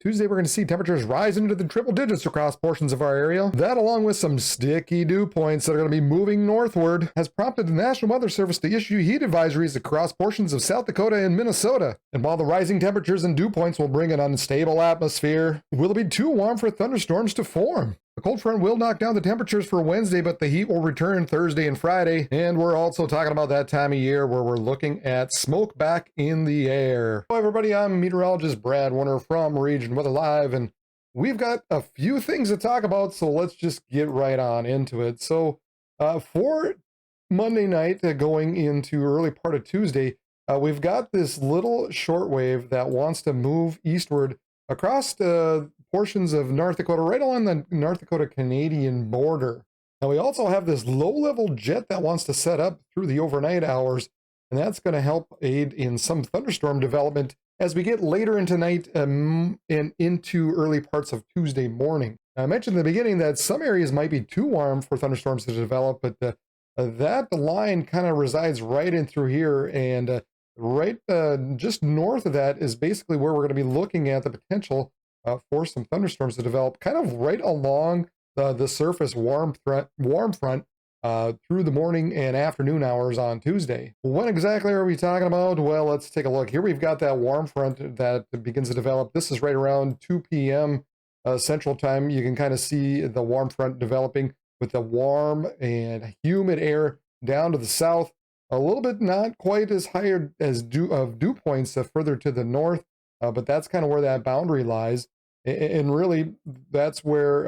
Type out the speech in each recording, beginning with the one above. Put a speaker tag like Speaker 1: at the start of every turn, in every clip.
Speaker 1: Tuesday, we're going to see temperatures rise into the triple digits across portions of our area. That, along with some sticky dew points that are going to be moving northward, has prompted the National Weather Service to issue heat advisories across portions of South Dakota and Minnesota. And while the rising temperatures and dew points will bring an unstable atmosphere, will it be too warm for thunderstorms to form? The cold front will knock down the temperatures for Wednesday, but the heat will return Thursday and Friday. And we're also talking about that time of year where we're looking at smoke back in the air. Hello, everybody. I'm meteorologist Brad Warner from Region Weather Live, and we've got a few things to talk about, so let's just get right on into it. So for Monday night going into early part of Tuesday, we've got this little shortwave that wants to move eastward across portions of North Dakota, right along the North Dakota-Canadian border. Now, we also have this low-level jet that wants to set up through the overnight hours, and that's going to help aid in some thunderstorm development as we get later into night and into early parts of Tuesday morning. I mentioned in the beginning that some areas might be too warm for thunderstorms to develop, but that line kind of resides right in through here, and right just north of that is basically where we're going to be looking at the potential for some thunderstorms to develop, kind of right along the surface warm front through the morning and afternoon hours on Tuesday. When exactly are we talking about? Well, let's take a look. Here we've got that warm front that begins to develop. This is right around 2 p.m. Central Time. You can kind of see the warm front developing with the warm and humid air down to the south. A little bit not quite as high as dew points further to the north, but that's kind of where that boundary lies. And really, that's where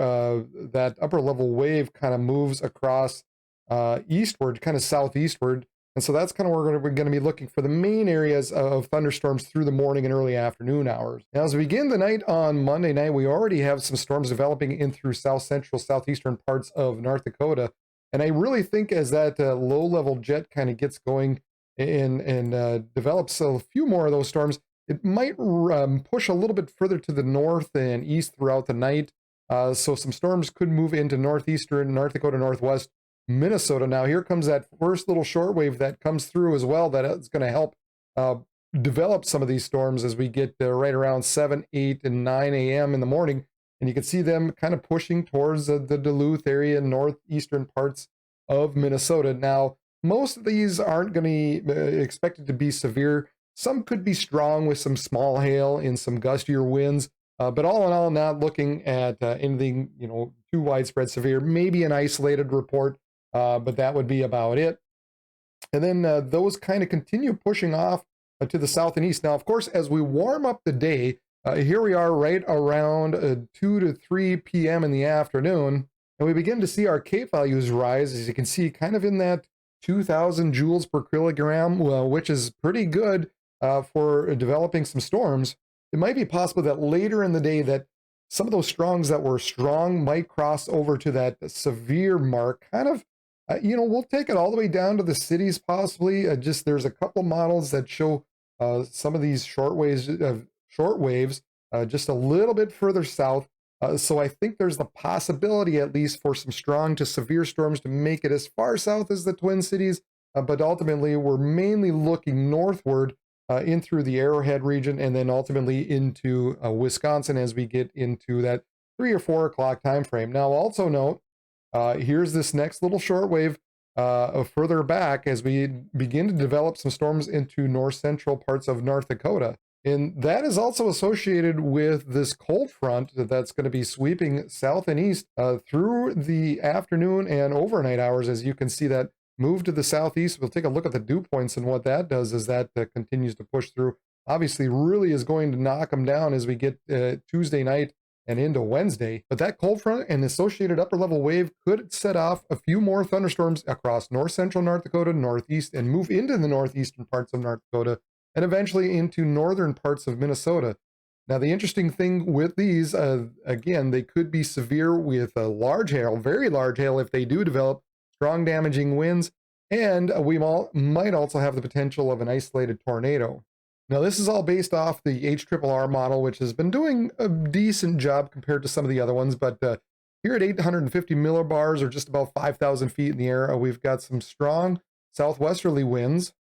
Speaker 1: that upper level wave kind of moves across eastward, kind of southeastward. And so that's kind of where we're going to be looking for the main areas of thunderstorms through the morning and early afternoon hours. Now, as we begin the night on Monday night, we already have some storms developing in through south central, southeastern parts of North Dakota. And I really think as that low-level jet kind of gets going and develops a few more of those storms, it might push a little bit further to the north and east throughout the night. So some storms could move into northeastern North Dakota, northwest Minnesota. Now here comes that first little shortwave that comes through as well. That is going to help develop some of these storms as we get right around 7, 8, and 9 a.m. in the morning. And you can see them kind of pushing towards the Duluth area, northeastern parts of Minnesota. Now, most of these aren't going to be expected to be severe. Some could be strong with some small hail and some gustier winds. But all in all, not looking at anything, too widespread severe. Maybe an isolated report, but that would be about it. And then those kind of continue pushing off to the south and east. Now, of course, as we warm up the day, here we are right around 2 to 3 p.m. in the afternoon, and we begin to see our Cape values rise, as you can see, kind of in that 2,000 joules per kilogram, which is pretty good for developing some storms. It might be possible that later in the day that some of those strongs that were strong might cross over to that severe mark, kind of, we'll take it all the way down to the cities possibly. There's a couple models that show some of these short waves just a little bit further south. So I think there's the possibility, at least, for some strong to severe storms to make it as far south as the Twin Cities. But ultimately, we're mainly looking northward in through the Arrowhead region and then ultimately into Wisconsin as we get into that 3 or 4 o'clock time frame. Now, also note, here's this next little shortwave further back as we begin to develop some storms into north central parts of North Dakota. And that is also associated with this cold front that's going to be sweeping south and east through the afternoon and overnight hours. As you can see that move to the southeast. We'll take a look at the dew points, and what that does is that continues to push through. Obviously, really is going to knock them down as we get Tuesday night and into Wednesday. But that cold front and associated upper level wave could set off a few more thunderstorms across north central North Dakota, northeast, and move into the northeastern parts of North Dakota, and eventually into northern parts of Minnesota. Now, the interesting thing with these, again, they could be severe with large hail, very large hail if they do develop strong damaging winds, and we might also have the potential of an isolated tornado. Now, this is all based off the HRRR model, which has been doing a decent job compared to some of the other ones, but here at 850 millibars, or just about 5,000 feet in the air, we've got some strong southwesterly winds.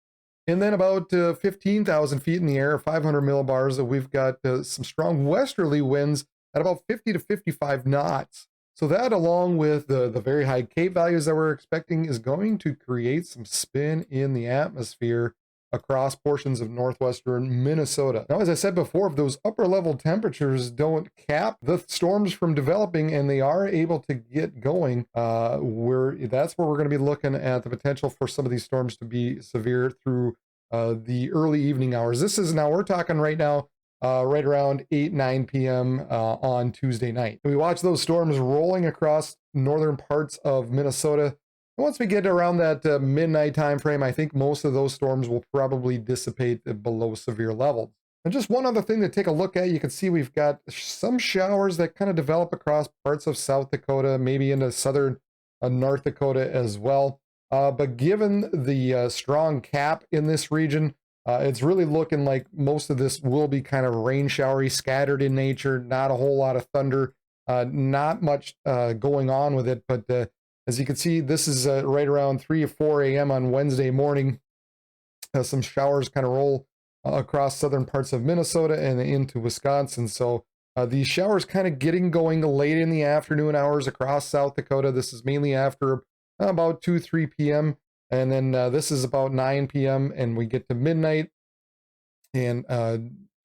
Speaker 1: And then about 15,000 feet in the air, 500 millibars, we've got some strong westerly winds at about 50 to 55 knots. So that, along with the very high Cape values that we're expecting, is going to create some spin in the atmosphere across portions of northwestern Minnesota. Now, as I said before, if those upper level temperatures don't cap the storms from developing and they are able to get going, that's where we're going to be looking at the potential for some of these storms to be severe through the early evening hours. We're talking right now, right around 8, 9 p.m. On Tuesday night. We watch those storms rolling across northern parts of Minnesota. Once we get around that midnight time frame, I think most of those storms will probably dissipate below severe levels. And just one other thing to take a look at, you can see we've got some showers that kind of develop across parts of South Dakota, maybe into southern North Dakota as well. But given the strong cap in this region, it's really looking like most of this will be kind of rain showery, scattered in nature, not a whole lot of thunder, not much going on with it, but as you can see, this is right around 3 or 4 a.m. on Wednesday morning. Some showers kind of roll across southern parts of Minnesota and into Wisconsin. So these showers kind of getting going late in the afternoon hours across South Dakota. This is mainly after about 2, 3 p.m. And then this is about 9 p.m. and we get to midnight and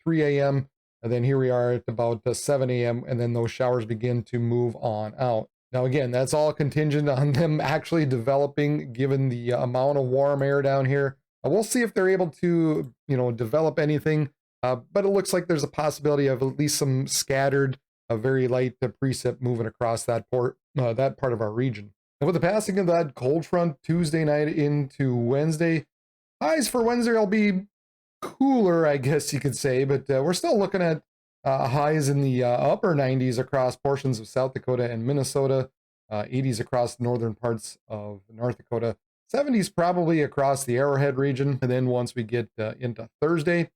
Speaker 1: 3 a.m. And then here we are at about 7 a.m. And then those showers begin to move on out. Now, again, that's all contingent on them actually developing, given the amount of warm air down here. We'll see if they're able to, develop anything. But it looks like there's a possibility of at least some scattered, very light precip moving across that part of our region. And with the passing of that cold front Tuesday night into Wednesday, highs for Wednesday will be cooler, I guess you could say. But we're still looking at highs in the upper 90s across portions of South Dakota and Minnesota, 80s across northern parts of North Dakota, 70s probably across the Arrowhead region. And then once we get into Thursday,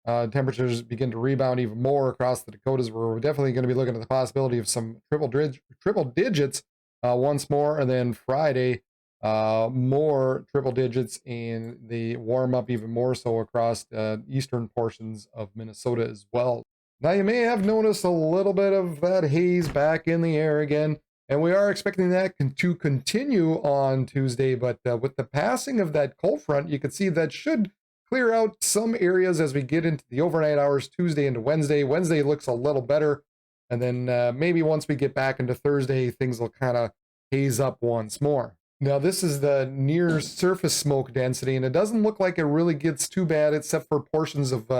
Speaker 1: temperatures begin to rebound even more across the Dakotas, where we're definitely going to be looking at the possibility of some triple digits once more. And then Friday, more triple digits, and they warm up even more so across eastern portions of Minnesota as well. Now, you may have noticed a little bit of that haze back in the air again, and we are expecting that to continue on Tuesday, but with the passing of that cold front, you can see that should clear out some areas as we get into the overnight hours Tuesday into Wednesday. Wednesday looks a little better, and then maybe once we get back into Thursday, things will kind of haze up once more. Now, this is the near surface smoke density, and it doesn't look like it really gets too bad, except for portions of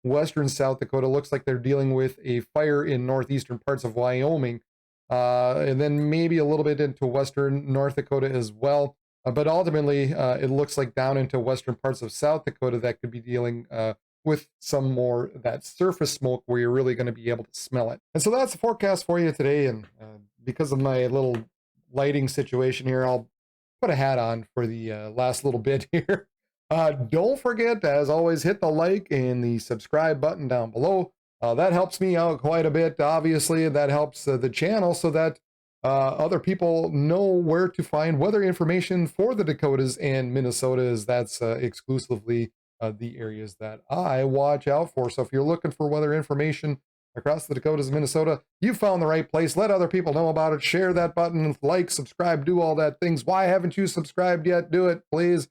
Speaker 1: western South Dakota. Looks like they're dealing with a fire in northeastern parts of Wyoming, and then maybe a little bit into western North Dakota as well. But ultimately, it looks like down into western parts of South Dakota that could be dealing with some more that surface smoke where you're really going to be able to smell it. And so that's the forecast for you today. And because of my little lighting situation here, I'll put a hat on for the last little bit here. Don't forget, as always, hit the like and the subscribe button down below. That helps me out quite a bit, obviously. That helps the channel so that other people know where to find weather information for the Dakotas and Minnesota, as that's exclusively the areas that I watch out for. So if you're looking for weather information across the Dakotas and Minnesota, you found the right place. Let other people know about it. Share that button, like, subscribe, do all that things. Why haven't you subscribed yet? Do it, please.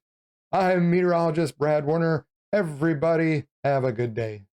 Speaker 1: I'm meteorologist Brad Warner. Everybody have a good day.